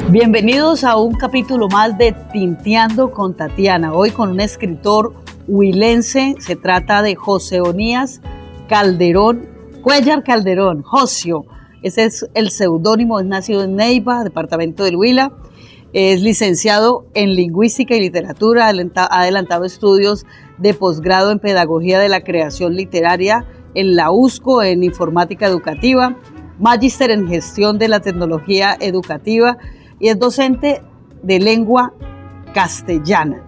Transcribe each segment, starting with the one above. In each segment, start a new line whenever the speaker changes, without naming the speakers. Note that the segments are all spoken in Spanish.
Bienvenidos a un capítulo más de Tinteando con Tatiana. Hoy con un escritor huilense, se trata de José Onías Cuéllar Calderón, Josio. Ese es el seudónimo, es nacido en Neiva, departamento del Huila. Es licenciado en Lingüística y Literatura, ha adelantado estudios de posgrado en Pedagogía de la Creación Literaria en la USCO, en Informática Educativa, magíster en Gestión de la Tecnología Educativa y es docente de lengua castellana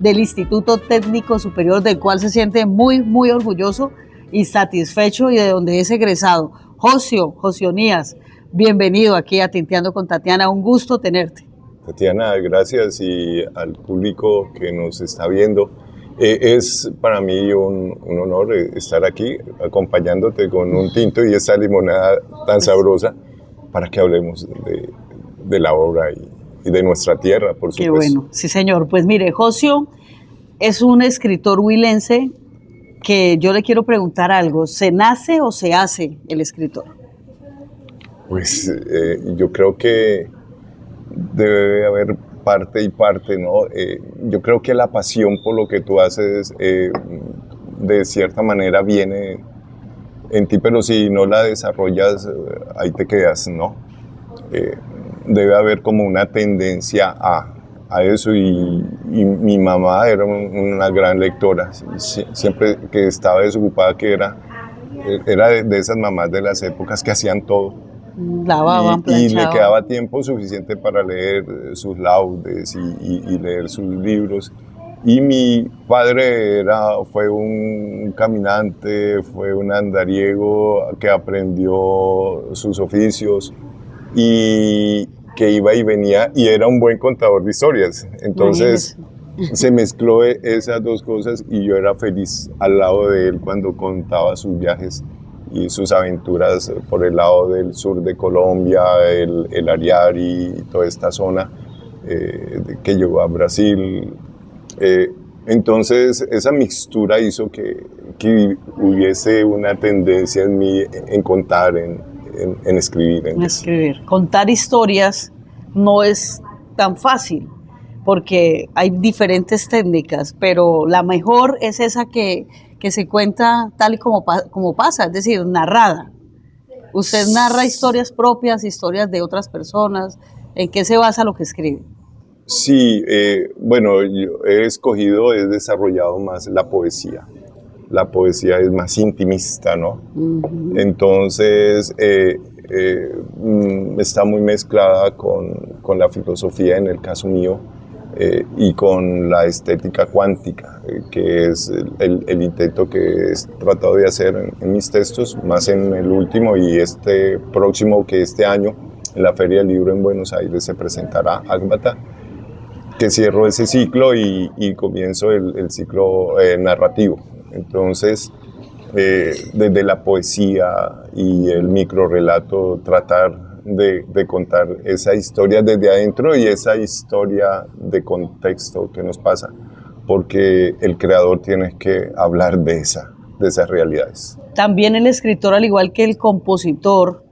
del Instituto Técnico Superior, del cual se siente muy orgulloso y satisfecho y de donde es egresado. José Onías, bienvenido aquí a Tinteando con Tatiana, un gusto tenerte.
Tatiana, gracias, y al público que nos está viendo. Es para mí un honor estar aquí acompañándote con un tinto y esta limonada tan sabrosa para que hablemos de la obra y de nuestra tierra, por supuesto.
Qué bueno, sí señor. Pues mire, Josio es un escritor huilense que yo le quiero preguntar algo. ¿Se nace o se hace el escritor?
Pues yo creo que debe haber parte y parte, ¿no? Yo creo que la pasión por lo que tú haces de cierta manera viene en ti, pero si no la desarrollas, ahí te quedas, ¿no? Debe haber como una tendencia a eso y mi mamá era una gran lectora, siempre que estaba desocupada, que era de esas mamás de las épocas que hacían todo.
Lavaban,
y le quedaba tiempo suficiente para leer sus laudes y leer sus libros. Y mi padre fue un caminante, fue un andariego que aprendió sus oficios y que iba y venía y era un buen contador de historias. Entonces se mezcló esas dos cosas y yo era feliz al lado de él cuando contaba sus viajes y sus aventuras por el lado del sur de Colombia, el Ariari y toda esta zona que llegó a Brasil. Entonces esa mixtura hizo que hubiese una tendencia en mí en contar, en escribir.
En escribir. Contar historias no es tan fácil porque hay diferentes técnicas, pero la mejor es esa que se cuenta tal y como pasa, es decir, narrada. Usted narra historias propias, historias de otras personas. ¿En qué se basa lo que escribe?
Sí, bueno, yo he desarrollado más la poesía. La poesía es más intimista, ¿no? Uh-huh. Entonces, está muy mezclada con la filosofía, en el caso mío, y con la estética cuántica, que es el intento que he tratado de hacer en mis textos, más en el último y este próximo, que este año en la Feria del Libro en Buenos Aires se presentará Ágbata, que cierro ese ciclo y comienzo el ciclo narrativo. Entonces, desde la poesía y el microrrelato, tratar de contar esa historia desde adentro y esa historia de contexto que nos pasa, porque el creador tiene que hablar de esas realidades.
También el escritor, al igual que el compositor,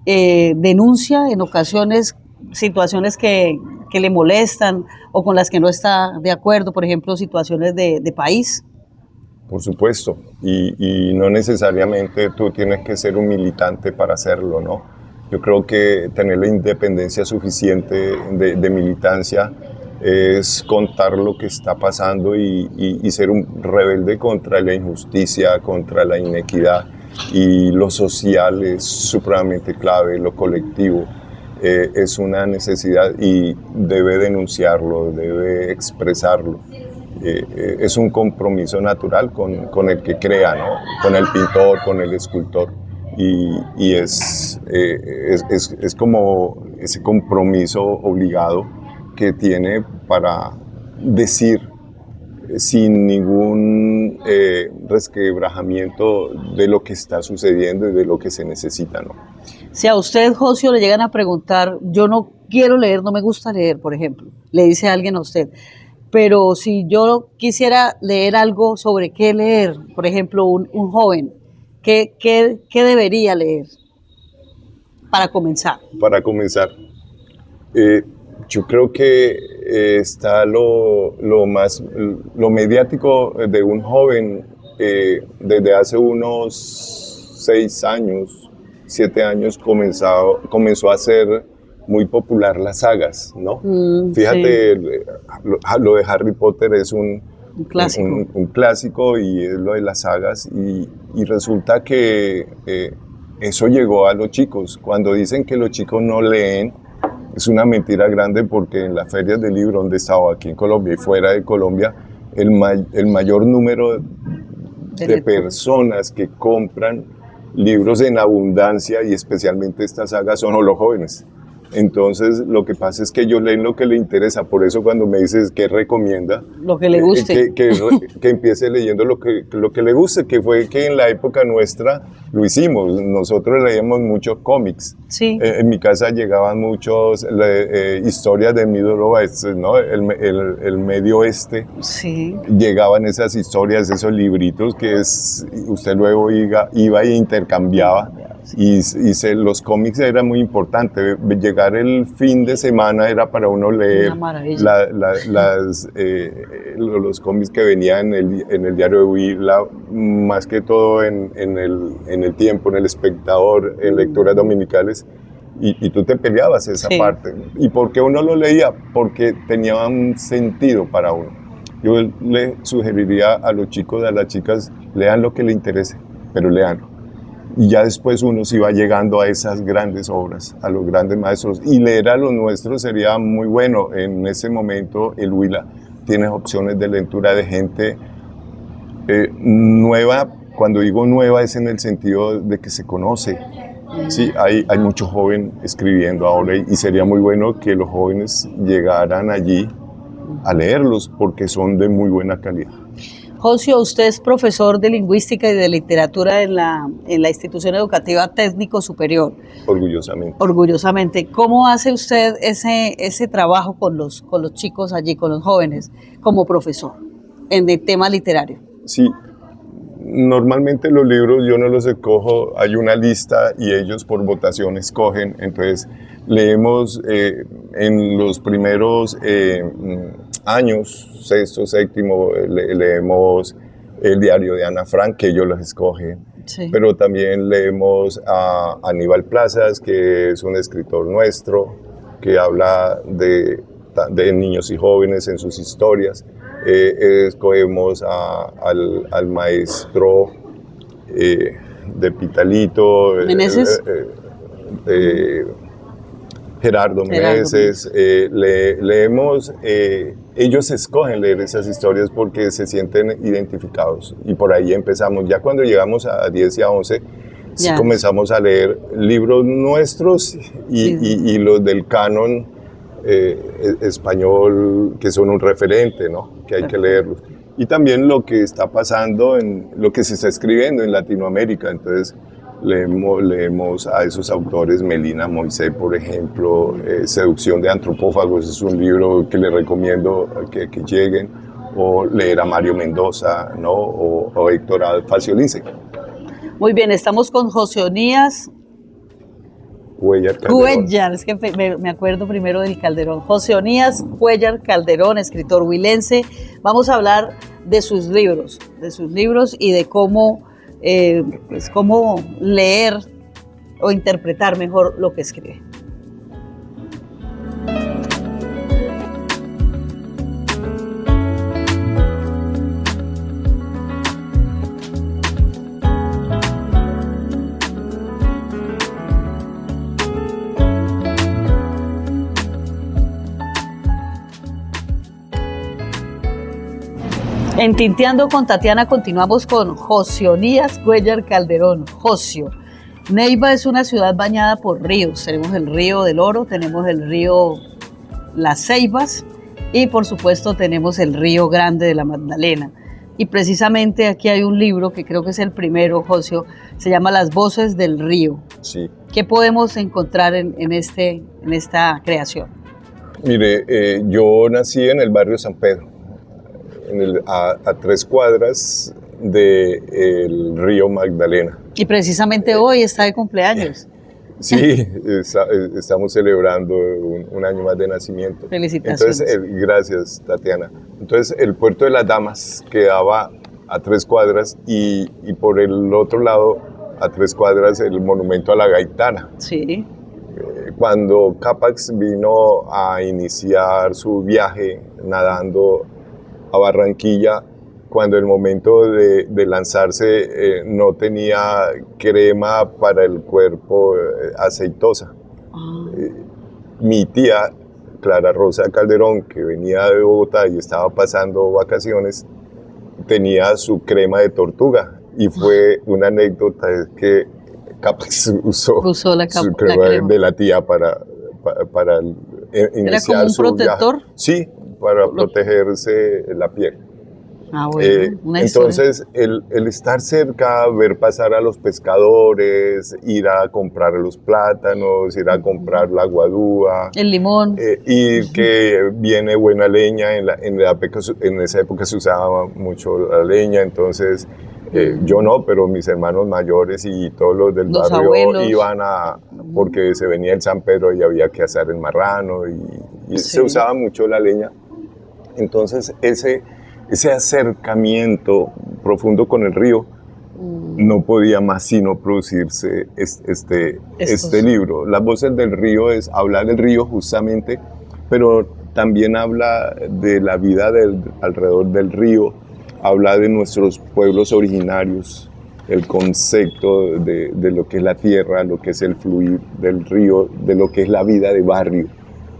denuncia en ocasiones situaciones que le molestan o con las que no está de acuerdo, por ejemplo, situaciones de país.
Por supuesto, y no necesariamente tú tienes que ser un militante para hacerlo, ¿no? Yo creo que tener la independencia suficiente de militancia es contar lo que está pasando y ser un rebelde contra la injusticia, contra la inequidad, y lo social es supremamente clave, lo colectivo es una necesidad y debe denunciarlo, debe expresarlo. Es un compromiso natural con el que crea, ¿no? Con el pintor, con el escultor, y es como ese compromiso obligado que tiene para decir sin ningún resquebrajamiento de lo que está sucediendo y de lo que se necesita, ¿no?
Si a usted, José, le llegan a preguntar, yo no quiero leer, no me gusta leer, por ejemplo, le dice alguien a usted, pero si yo quisiera leer algo sobre qué leer, por ejemplo, un joven, ¿qué debería leer para comenzar?
Para comenzar, Yo creo que está lo mediático de un joven desde hace unos 6 años, 7 años comenzó a ser muy popular las sagas, ¿no? Fíjate,
Sí,
lo de Harry Potter es
un clásico.
un clásico y es lo de las sagas y resulta que eso llegó a los chicos. Cuando dicen que los chicos no leen, es una mentira grande porque en las ferias de libro donde he estado aquí en Colombia y fuera de Colombia, el mayor número
De
de
lectura.
personas que compran libros en abundancia y especialmente estas sagas son los jóvenes. Entonces, lo que pasa es que ellos leen lo que les interesa. Por eso cuando me dices qué recomienda,
Lo que le guste.
que empiece leyendo lo que le guste, que fue que en la época nuestra lo hicimos. Nosotros leíamos muchos cómics.
Sí,
En mi casa llegaban muchos historias de Middle Oeste, ¿no? El Medio Oeste.
sí,
Llegaban esas historias, esos libritos usted luego iba e intercambiaba. Los cómics era muy importante. Llegar el fin de semana era para uno leer
una maravilla.
los cómics que venían en el diario de Huila, más que todo en el Tiempo, en el Espectador, en lecturas dominicales. Y tú te peleabas esa
Sí.
parte. ¿Y por qué uno lo leía? Porque tenía un sentido para uno. Yo le sugeriría a los chicos, a las chicas, lean lo que les interese, pero leanlo. Y ya después uno se va llegando a esas grandes obras, a los grandes maestros. Y leer a los nuestros sería muy bueno. En ese momento el Huila tiene opciones de lectura de gente nueva. Cuando digo nueva es en el sentido de que se conoce. Sí, hay mucho joven escribiendo ahora y sería muy bueno que los jóvenes llegaran allí a leerlos porque son de muy buena calidad.
Josio, usted es profesor de lingüística y de literatura en la institución educativa técnico superior,
Orgullosamente.
orgullosamente. ¿Cómo hace usted ese trabajo con los chicos allí, con los jóvenes, como profesor en el tema literario?
Sí, normalmente los libros yo no los escojo, hay una lista y ellos por votación escogen, entonces leemos en los primeros años, sexto, séptimo, leemos el diario de Ana Frank, que ellos los escogen,
Sí.
pero también leemos a Aníbal Plazas, que es un escritor nuestro, que habla de niños y jóvenes en sus historias. Escogemos al maestro de Pitalito,
¿Meneses?
Gerardo Meneses. Leemos, ellos escogen leer esas historias porque se sienten identificados y por ahí empezamos. Ya cuando llegamos a 10 y a 11, sí
Ya.
comenzamos a leer libros nuestros y los del canon español, que son un referente, ¿no? Que hay que leerlos. Y también lo que está pasando, lo que se está escribiendo en Latinoamérica. Entonces, leemos a esos autores, Melina Moisés, por ejemplo, Seducción de Antropófagos, es un libro que les recomiendo que lleguen, o leer a Mario Mendoza, ¿no? O Héctor Alfacio Lince.
Muy bien, estamos con José Onías Cuéllar, es que me acuerdo primero del Calderón. José Onías Cuéllar Calderón, escritor huilense. Vamos a hablar de sus libros y de cómo, pues cómo leer o interpretar mejor lo que escribe. En Tinteando con Tatiana continuamos con José Onías Cuéllar Calderón. Josio, Neiva es una ciudad bañada por ríos. Tenemos el río del Oro, tenemos el río Las Ceibas y por supuesto tenemos el río Grande de la Magdalena. Y precisamente aquí hay un libro que creo que es el primero, Josio, se llama Las Voces del Río.
Sí.
¿Qué podemos encontrar en esta creación?
Mire, yo nací en el barrio San Pedro, a 3 cuadras del río Magdalena.
Y precisamente hoy está de cumpleaños.
Sí, estamos celebrando un año más de nacimiento.
Felicitaciones.
Entonces, gracias, Tatiana. Entonces, el puerto de las Damas quedaba a 3 cuadras y por el otro lado, a 3 cuadras, el monumento a la Gaitana.
Sí.
Cuando Capax vino a iniciar su viaje nadando a Barranquilla, cuando el momento de lanzarse no tenía crema para el cuerpo aceitosa. Mi tía, Clara Rosa Calderón, que venía de Bogotá y estaba pasando vacaciones, tenía su crema de tortuga y fue una anécdota que Capax usó su crema de la tía para iniciar su viaje. ¿Era como un protector? Sí, para protegerse la piel.
Ah, bueno,
entonces, el estar cerca, ver pasar a los pescadores, ir a comprar los plátanos, ir a comprar la guadúa,
el limón,
y que viene buena leña, en esa época se usaba mucho la leña, entonces yo no, pero mis hermanos mayores y todos los del barrio abuelos iban porque se venía el San Pedro y había que asar el marrano y se usaba mucho la leña. Entonces ese acercamiento profundo con el río no podía más sino producirse este libro. Las voces del río es hablar del río justamente, pero también habla de la vida alrededor del río, habla de nuestros pueblos originarios, el concepto de lo que es la tierra, lo que es el fluir del río, de lo que es la vida de barrio,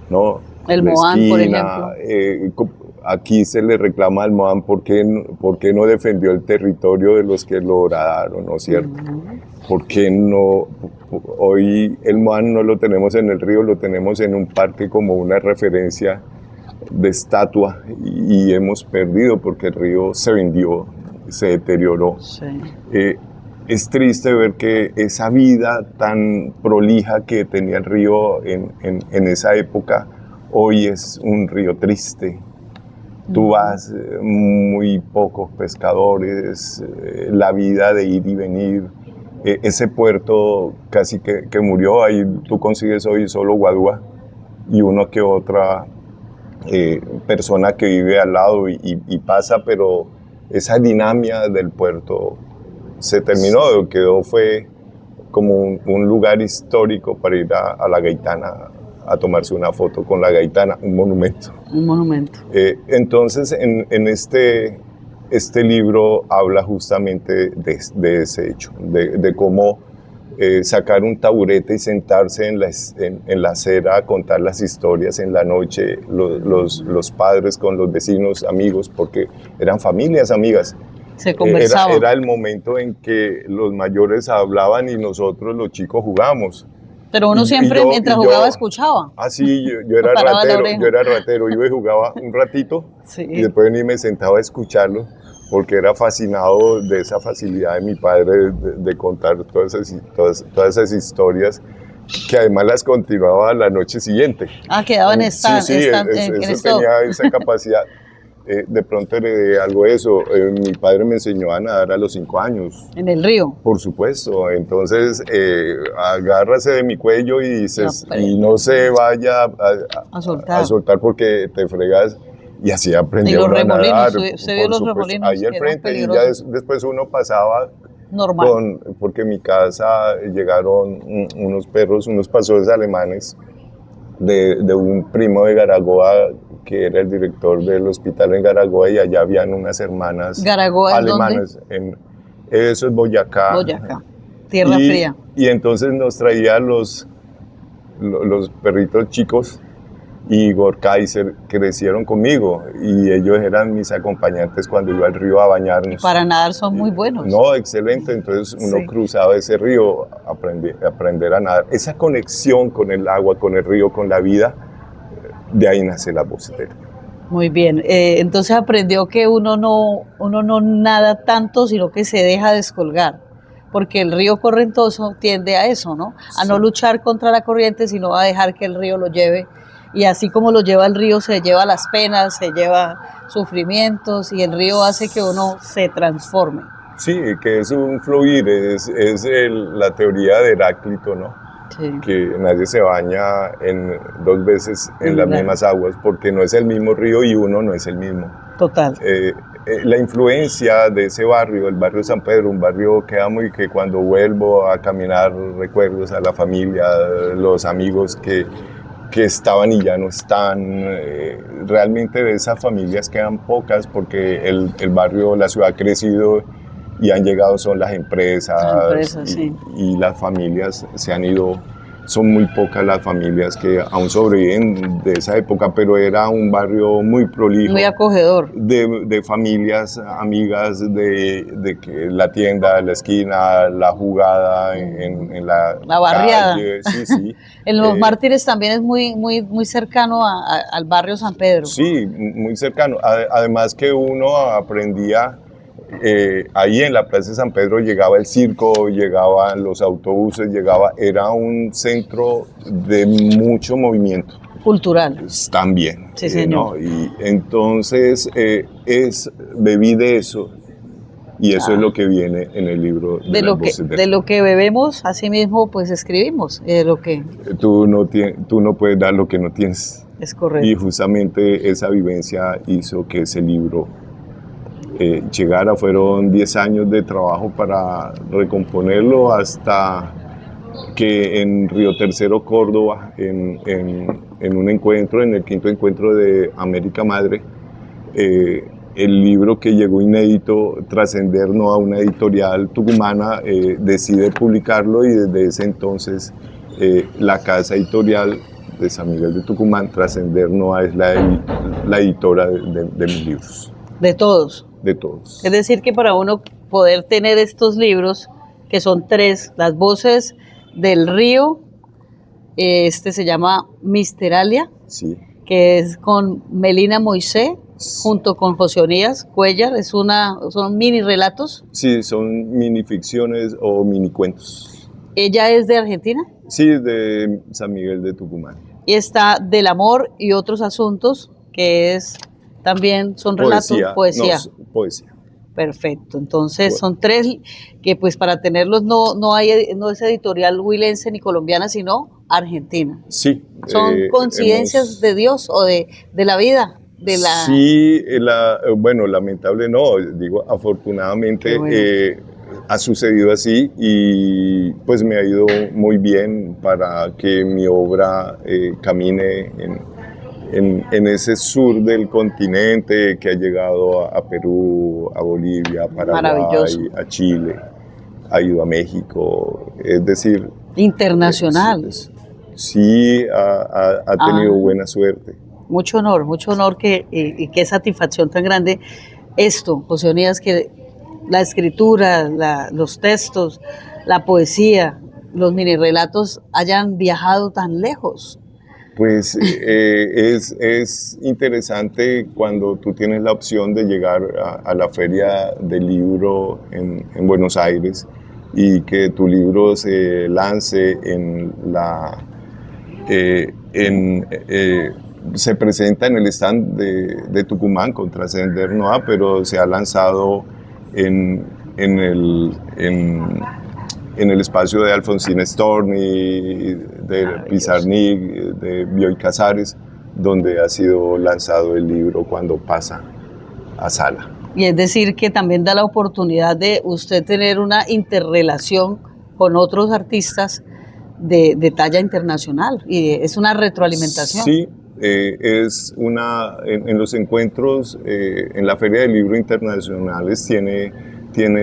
¿no?
El Moán, por ejemplo.
Aquí se le reclama al Moán por qué no defendió el territorio de los que lo horadaron, ¿no es cierto? ¿Por qué no? Hoy el Moán no lo tenemos en el río, lo tenemos en un parque como una referencia de estatua y hemos perdido porque el río se vendió, se deterioró.
Sí.
Es triste ver que esa vida tan prolija que tenía el río en esa época, hoy es un río triste. Tú vas, muy pocos pescadores, la vida de ir y venir. Ese puerto casi que murió, ahí tú consigues hoy solo guadúa y uno que otra persona que vive al lado y pasa, pero esa dinámica del puerto se terminó, fue como un lugar histórico para ir a la Gaitana, a tomarse una foto con la Gaitana, un monumento.
Un monumento.
Entonces, en este libro habla justamente de ese hecho, de cómo sacar un taburete y sentarse en la acera a contar las historias en la noche, los padres con los vecinos, amigos, porque eran familias amigas.
Se conversaba.
Era el momento en que los mayores hablaban y nosotros los chicos jugábamos.
Pero uno siempre, mientras jugaba, escuchaba.
Ah, sí, yo era ratero, iba y jugaba un ratito, sí, y después venía y me sentaba a escucharlo, porque era fascinado de esa facilidad de mi padre de contar todas esas historias, que además las continuaba la noche siguiente.
Ah, quedaban eso
tenía esa capacidad. De pronto heredé algo de eso. Mi padre me enseñó a nadar a los 5 años.
¿En el río?
Por supuesto. Entonces, agárrase de mi cuello y no se vaya a soltar porque te fregas. Y así aprendí a nadar.
Se vio los remolinos.
Ahí al frente. Y ya después uno pasaba.
Normal.
Porque en mi casa llegaron unos perros, unos pastores alemanes de un primo de Garagoa, que era el director del hospital en Garagoa, y allá habían unas hermanas alemanas. Eso es Boyacá.
Boyacá, tierra fría.
Y entonces nos traía los perritos chicos, y Igor Kaiser crecieron conmigo, y ellos eran mis acompañantes cuando iba al río a bañarnos.
Y para nadar son muy buenos.
No, excelente. Entonces uno cruzaba ese río, aprender a nadar. Esa conexión con el agua, con el río, con la vida, de ahí nace la voz del río.
Muy bien. Entonces aprendió que uno no nada tanto, sino que se deja descolgar. Porque el río correntoso tiende a eso, ¿no? A no luchar contra la corriente, sino a dejar que el río lo lleve. Y así como lo lleva el río, se lleva las penas, se lleva sufrimientos, y el río hace que uno se transforme.
Sí, que es un fluir, es la teoría de Heráclito, ¿no?
Sí.
que nadie se baña dos veces en las
Claro.
mismas aguas, porque no es el mismo río y uno no es el mismo.
Total.
La influencia de ese barrio, el barrio San Pedro, un barrio que amo y que cuando vuelvo a caminar recuerdos a la familia, los amigos que estaban y ya no están. Realmente de esas familias quedan pocas porque el barrio, la ciudad ha crecido y han llegado son las empresas,
Sí.
y las familias se han ido. Son muy pocas las familias que aún sobreviven de esa época, pero era un barrio muy prolijo.
Muy acogedor.
De familias amigas, de que la tienda, la esquina, la jugada en la
barriada.
calle, sí.
En Los Mártires también es muy cercano al barrio San Pedro.
Sí, muy cercano. Además que uno aprendía, ahí en la Plaza de San Pedro llegaba el circo, llegaban los autobuses, era un centro de mucho movimiento.
Cultural.
También.
Sí, señor.
¿no? Y entonces bebí de eso, y eso es lo que viene en el libro de las voces
de lo que bebemos, así mismo pues escribimos. Lo que
tú no puedes dar lo que no tienes.
Es correcto.
Y justamente esa vivencia hizo que ese libro llegara. Fueron 10 años de trabajo para recomponerlo, hasta que en Río Tercero, Córdoba, en un encuentro, en el 5º encuentro de América Madre, el libro que llegó inédito, Trascender, no a una editorial tucumana, decide publicarlo, y desde ese entonces la casa editorial de San Miguel de Tucumán, Trascender Noa, es la editora de mis libros.
De todos.
De todos.
Es decir, que para uno poder tener estos libros, que son 3, Las Voces del Río, este se llama Misteralia,
sí,
que es con Melina Moisés, junto con José Onías Cuéllar, son mini relatos.
Sí, son minificciones o minicuentos.
¿Ella es de Argentina?
Sí, de San Miguel de Tucumán.
Y está Del Amor y Otros Asuntos, que son relatos, poesía.
No, poesía.
Perfecto, entonces son 3 que pues para tenerlos no es editorial huilense ni colombiana, sino argentina.
Sí.
¿Son coincidencias de Dios o de la vida?
Sí, bueno, lamentable no, digo, afortunadamente ha sucedido así, y pues me ha ido muy bien para que mi obra camine en ese sur del continente, que ha llegado a Perú, a Bolivia, a Paraguay, a Chile, ha ido a México, es decir...
Internacional.
Sí, ha tenido buena suerte.
Mucho honor y qué satisfacción tan grande esto, José Onías, que la escritura, los textos, la poesía, los mini relatos hayan viajado tan lejos.
Pues es interesante cuando tú tienes la opción de llegar a la Feria del Libro en Buenos Aires, y que tu libro se lance se presenta en el stand de Tucumán con Trascender Noa, pero se ha lanzado en el espacio de Alfonsín Storni, de Pizarnik, de Bioy Casares, donde ha sido lanzado el libro cuando pasa a sala.
Y es decir, que también da la oportunidad de usted tener una interrelación con otros artistas de talla internacional, y es una retroalimentación.
Sí, en los encuentros, en la Feria del Libro Internacionales tiene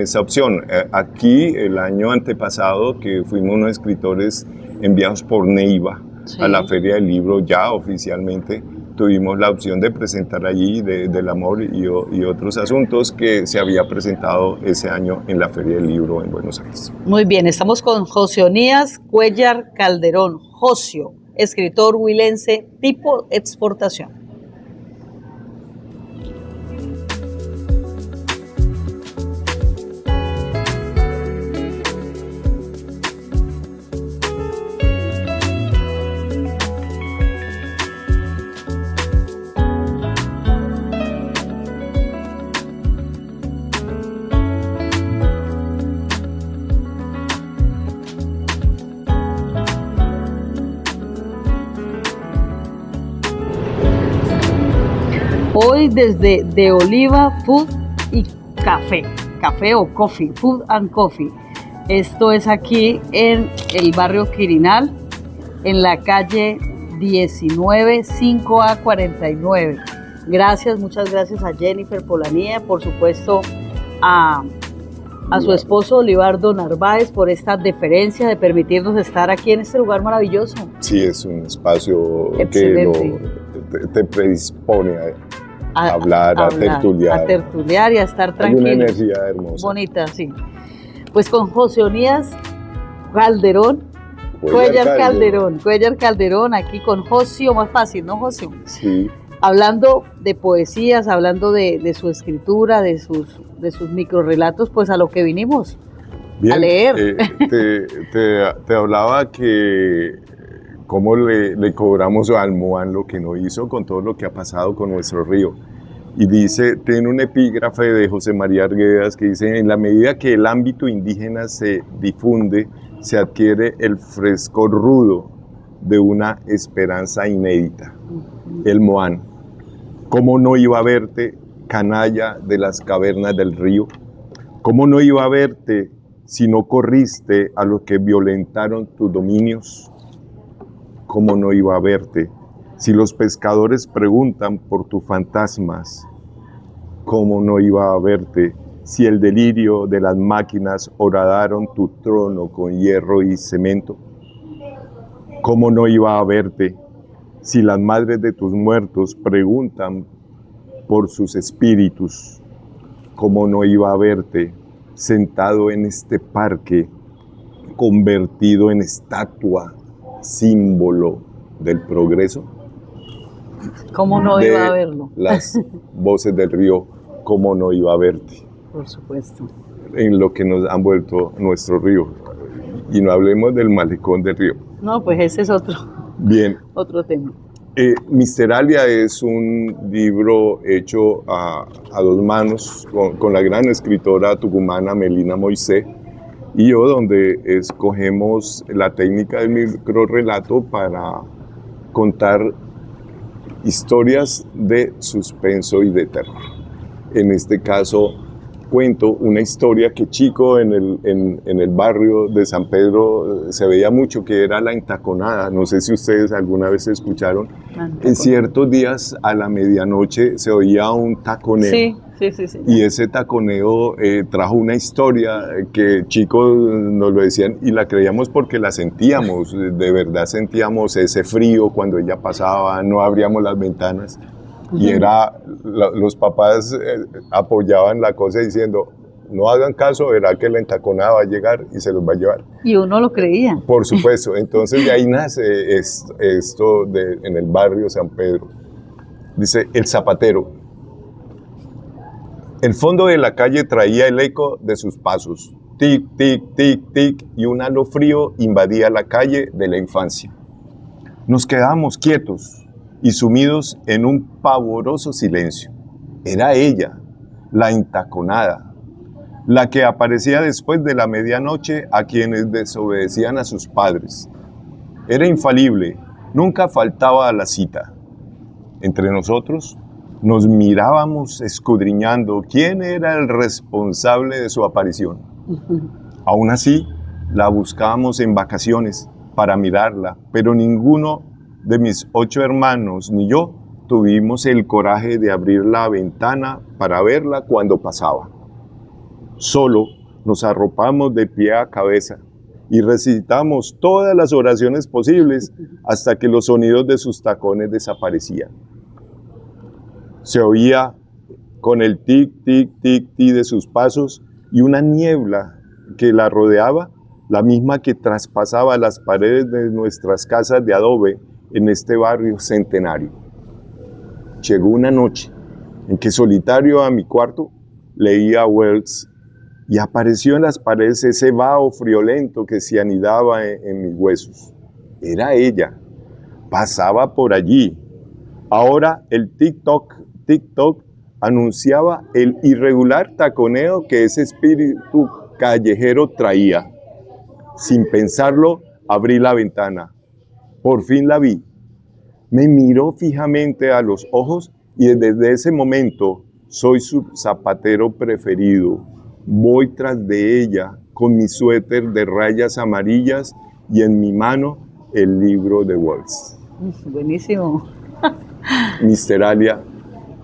esa opción. Aquí, el año antepasado, que fuimos unos escritores enviados por Neiva a la Feria del Libro, ya oficialmente, tuvimos la opción de presentar allí Del Amor y Otros Asuntos, que se había presentado ese año en la Feria del Libro en Buenos Aires.
Muy bien, estamos con José Onías Cuéllar Calderón, Josio, escritor huilense tipo exportación. Hoy desde De Oliva Food y Café o Coffee, Food and Coffee. Esto es aquí en el barrio Quirinal, en la calle 19 5A 49. Gracias, muchas gracias a Jennifer Polanía, por supuesto a su esposo Olivardo Narváez por esta deferencia de permitirnos estar aquí en este lugar maravilloso.
Sí, es un espacio
excelente,
que te predispone a hablar, a tertuliar.
A tertuliar y a estar tranquilos.
Hay una energía hermosa.
Bonita, sí. Pues con José Onías Calderón, Cuéllar Calderón, aquí con Josio, más fácil, ¿no, Josio?
Sí.
Hablando de poesías, hablando de su escritura, de sus microrelatos, pues a lo que vinimos,
bien,
a leer.
Te hablaba que cómo le cobramos al Moan lo que no hizo con todo lo que ha pasado con nuestro río. Y tiene un epígrafe de José María Arguedas que dice: en la medida que el ámbito indígena se difunde, se adquiere el frescor rudo de una esperanza inédita. El Moan, ¿cómo no iba a verte, canalla de las cavernas del río? ¿Cómo no iba a verte si no corriste a los que violentaron tus dominios? ¿Cómo no iba a verte si los pescadores preguntan por tus fantasmas? ¿Cómo no iba a verte si el delirio de las máquinas horadaron tu trono con hierro y cemento? ¿Cómo no iba a verte si las madres de tus muertos preguntan por sus espíritus? ¿Cómo no iba a verte sentado en este parque convertido en estatua, símbolo del progreso?
¿Cómo no iba a verlo?
Las voces del río, ¿cómo no iba a verte?
Por supuesto.
En lo que nos han vuelto nuestro río. Y no hablemos del malecón del río.
No, pues ese es otro.
Bien.
Otro tema.
Misteralia es un libro hecho a dos manos con la gran escritora tucumana Melina Moisés y yo, donde escogemos la técnica del microrrelato para contar historias de suspenso y de terror. En este caso, cuento una historia que chico en el barrio de San Pedro se veía mucho, que era la entaconada. No sé si ustedes alguna vez escucharon. En ciertos días a la medianoche se oía un taconeo.
Sí.
Y ese taconeo trajo una historia que chicos nos lo decían y la creíamos porque la sentíamos. De verdad sentíamos ese frío cuando ella pasaba, no abríamos las ventanas. Y los papás apoyaban la cosa diciendo: no hagan caso, verá que la entaconada va a llegar y se los va a llevar.
Y uno lo creía.
Por supuesto. Entonces de ahí nace esto en el barrio San Pedro. Dice: el zapatero. El fondo de la calle traía el eco de sus pasos. Tic, tic, tic, tic, y un halo frío invadía la calle de la infancia. Nos quedábamos quietos y sumidos en un pavoroso silencio. Era ella, la entaconada, la que aparecía después de la medianoche a quienes desobedecían a sus padres. Era infalible, nunca faltaba a la cita. Entre nosotros nos mirábamos escudriñando quién era el responsable de su aparición. Aún así, la buscábamos en vacaciones para mirarla, pero ninguno de mis 8 hermanos ni yo tuvimos el coraje de abrir la ventana para verla cuando pasaba. Solo nos arropamos de pie a cabeza y recitamos todas las oraciones posibles hasta que los sonidos de sus tacones desaparecían. Se oía con el tic, tic, tic, tic de sus pasos y una niebla que la rodeaba, la misma que traspasaba las paredes de nuestras casas de adobe en este barrio centenario. Llegó una noche en que, solitario a mi cuarto, leía Wells y apareció en las paredes ese vaho friolento que se anidaba en mis huesos. Era ella, pasaba por allí. Ahora el tic-toc anunciaba el irregular taconeo que ese espíritu callejero traía. Sin pensarlo, abrí la ventana. Por fin la vi. Me miró fijamente a los ojos Y desde ese momento soy su zapatero preferido. Voy tras de ella con mi suéter de rayas amarillas y en mi mano el libro de Waltz.
Buenísimo.
Misteralia.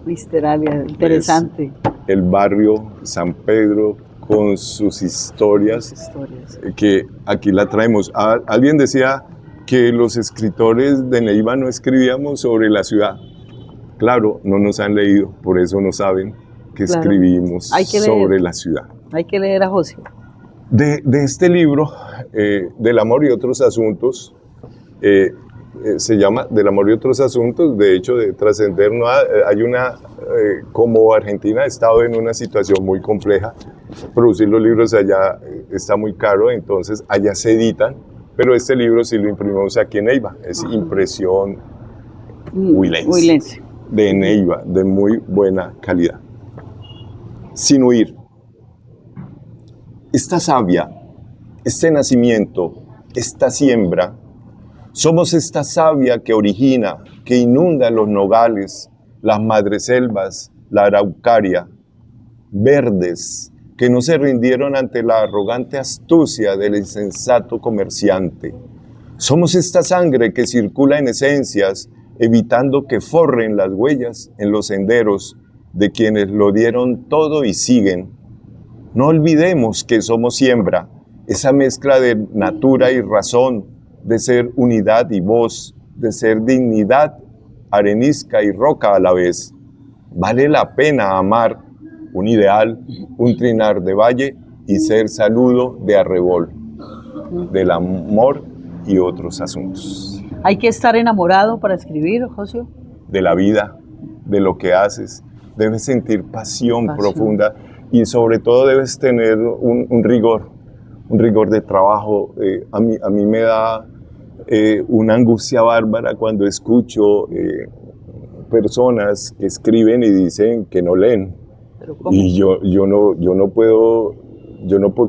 Misteralia, interesante.
El barrio San Pedro con sus historias, que aquí la traemos. Alguien decía que los escritores de Neiva no escribíamos sobre la ciudad. Claro, no nos han leído, por eso no saben que escribimos sobre la ciudad.
Hay que leer a José.
De este libro, Del amor y otros asuntos, se llama Del amor y otros asuntos, de hecho, de trascender, no hay una, como Argentina ha estado en una situación muy compleja, producir los libros allá está muy caro, entonces allá se editan, pero este libro sí lo imprimimos aquí en Neiva, es impresión huilense, de Neiva, de muy buena calidad. Sin huir. Esta savia, este nacimiento, esta siembra, somos esta savia que origina, que inunda los nogales, las madreselvas, la araucaria, verdes, que no se rindieron ante la arrogante astucia del insensato comerciante. Somos esta sangre que circula en esencias, evitando que forren las huellas en los senderos de quienes lo dieron todo y siguen. No olvidemos que somos siembra, esa mezcla de natura y razón, de ser unidad y voz, de ser dignidad, arenisca y roca a la vez. Vale la pena amar un ideal, un trinar de valle y ser saludo de arrebol, del amor y otros asuntos.
¿Hay que estar enamorado para escribir, José?
De la vida, de lo que haces. Debes sentir pasión profunda y sobre todo debes tener un rigor de trabajo. A mí me da una angustia bárbara cuando escucho personas que escriben y dicen que no leen. Y yo no puedo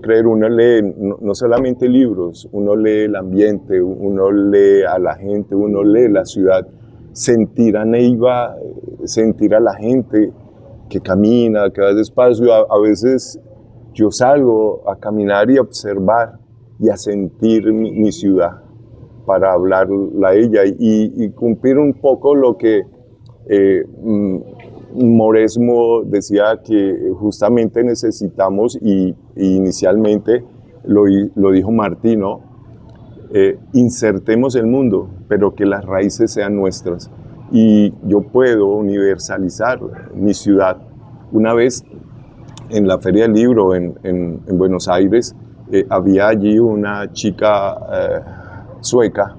creer, uno lee no solamente libros, uno lee el ambiente, uno lee a la gente, uno lee la ciudad, sentir a Neiva, sentir a la gente que camina, que va despacio. A veces yo salgo a caminar y a observar y a sentir mi ciudad para hablarla a ella y cumplir un poco lo que Moresmo decía que justamente necesitamos y inicialmente lo dijo Martino, insertemos el mundo, pero que las raíces sean nuestras. Y yo puedo universalizar mi ciudad. Una vez en la Feria del Libro en Buenos Aires, había allí una chica sueca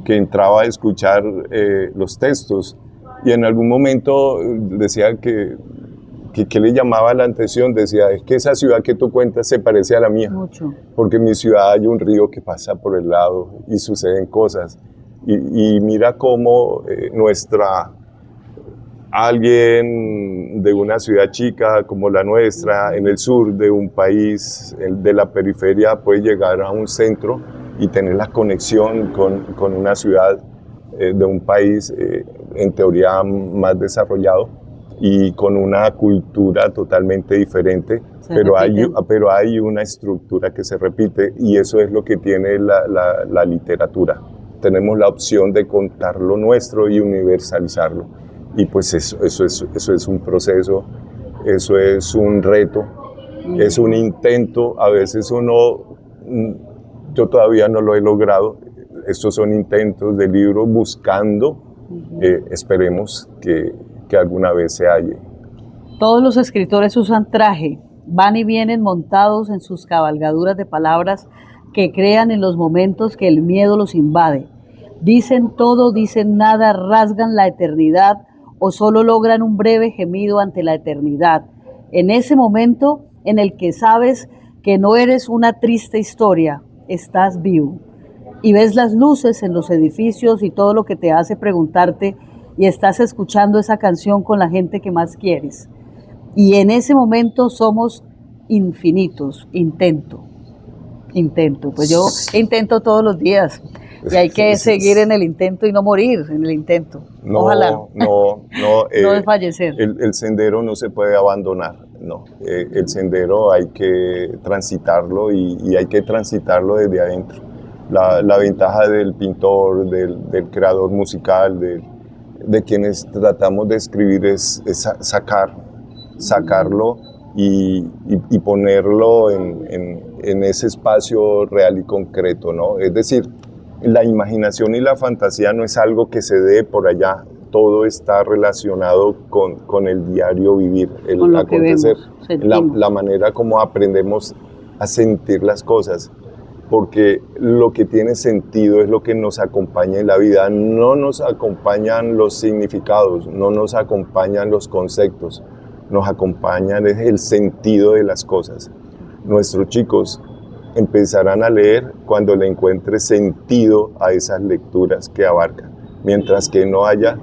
que entraba a escuchar los textos y en algún momento decía que le llamaba la atención, decía, es que esa ciudad que tú cuentas se parece a la mía.
Mucho.
Porque en mi ciudad hay un río que pasa por el lado y suceden cosas. Y mira cómo alguien de una ciudad chica como la nuestra, en el sur de un país, de la periferia, puede llegar a un centro y tener la conexión con una ciudad de un país en teoría más desarrollado y con una cultura totalmente diferente, pero hay una estructura que se repite y eso es lo que tiene la literatura. Tenemos la opción de contar lo nuestro y universalizarlo. Y pues eso es un proceso, eso es un reto, es un intento. A veces yo todavía no lo he logrado. Estos son intentos de libro buscando, esperemos que alguna vez se halle.
Todos los escritores usan traje, van y vienen montados en sus cabalgaduras de palabras que crean en los momentos que el miedo los invade. Dicen todo, dicen nada, rasgan la eternidad o solo logran un breve gemido ante la eternidad. En ese momento en el que sabes que no eres una triste historia, estás vivo. Y ves las luces en los edificios y todo lo que te hace preguntarte y estás escuchando esa canción con la gente que más quieres. Y en ese momento somos infinitos. Intento. Pues yo intento todos los días. Y hay que seguir en el intento y no morir en el intento.
No,
Ojalá.
no,
no desfallecer.
El sendero no se puede abandonar, no. El sendero hay que transitarlo y hay que transitarlo desde adentro. La ventaja del pintor, del creador musical, de quienes tratamos de escribir es sacarlo y ponerlo en ese espacio real y concreto, ¿no? Es decir, la imaginación y la fantasía no es algo que se dé por allá, todo está relacionado con el diario vivir, el acontecer, la manera como aprendemos a sentir las cosas, porque lo que tiene sentido es lo que nos acompaña en la vida, no nos acompañan los significados, no nos acompañan los conceptos, nos acompañan el sentido de las cosas. Nuestros chicos empezarán a leer cuando le encuentre sentido a esas lecturas que abarcan, mientras que no haya,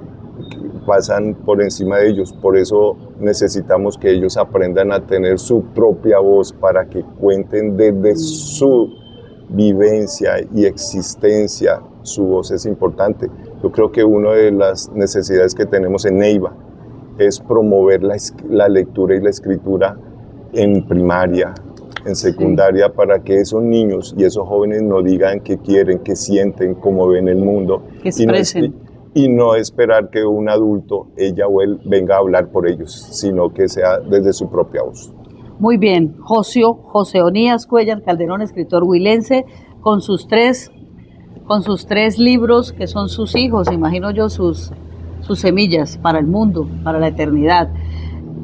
pasan por encima de ellos. Por eso necesitamos que ellos aprendan a tener su propia voz para que cuenten desde su vivencia y existencia. Su voz es importante. Yo creo que una de las necesidades que tenemos en Neiva es promover la lectura y la escritura en primaria, en secundaria, para que esos niños y esos jóvenes no digan qué quieren, qué sienten, cómo ven el mundo.
Que expresen.
Y no esperar que un adulto, ella o él, venga a hablar por ellos, sino que sea desde su propia voz.
Muy bien, José Onías Cuéllar Calderón, escritor huilense, con sus tres libros que son sus hijos, imagino yo, sus semillas para el mundo, para la eternidad.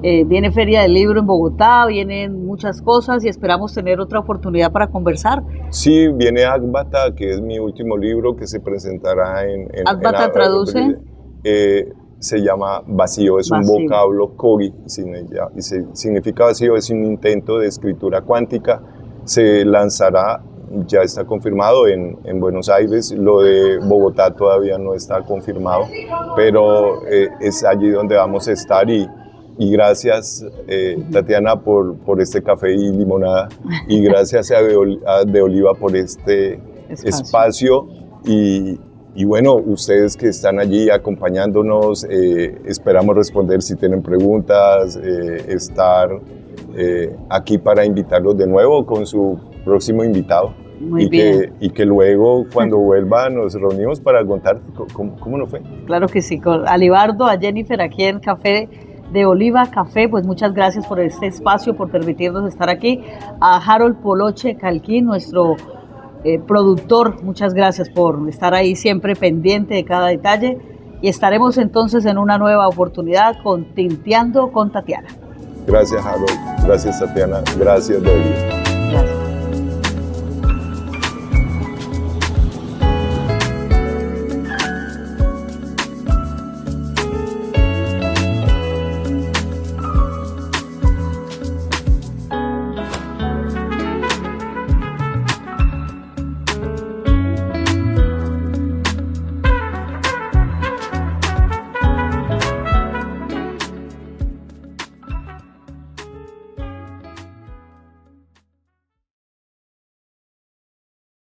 Viene Feria del Libro en Bogotá, vienen muchas cosas y esperamos tener otra oportunidad para conversar.
Sí, viene Akbata, que es mi último libro que se presentará en
¿Akbata traduce?
Se llama Vacío, es vacío. Un vocablo Kogi, significa vacío, es un intento de escritura cuántica. Se lanzará, ya está confirmado en Buenos Aires, lo de Bogotá todavía no está confirmado, pero es allí donde vamos a estar y gracias Tatiana por este café y limonada y gracias a De Oliva por este espacio y bueno, ustedes que están allí acompañándonos, esperamos responder si tienen preguntas, estar aquí para invitarlos de nuevo con su próximo invitado.
Muy bien.
Y que luego cuando vuelva nos reunimos para contar cómo nos fue.
Claro que sí, con Alibardo, a Jennifer aquí en Café de Oliva Café, pues muchas gracias por este espacio, por permitirnos estar aquí. A Harold Poloche Calquín, nuestro productor, muchas gracias por estar ahí siempre pendiente de cada detalle y estaremos entonces en una nueva oportunidad con Tinteando con Tatiana.
Gracias Harold, gracias Tatiana, gracias De Oliva.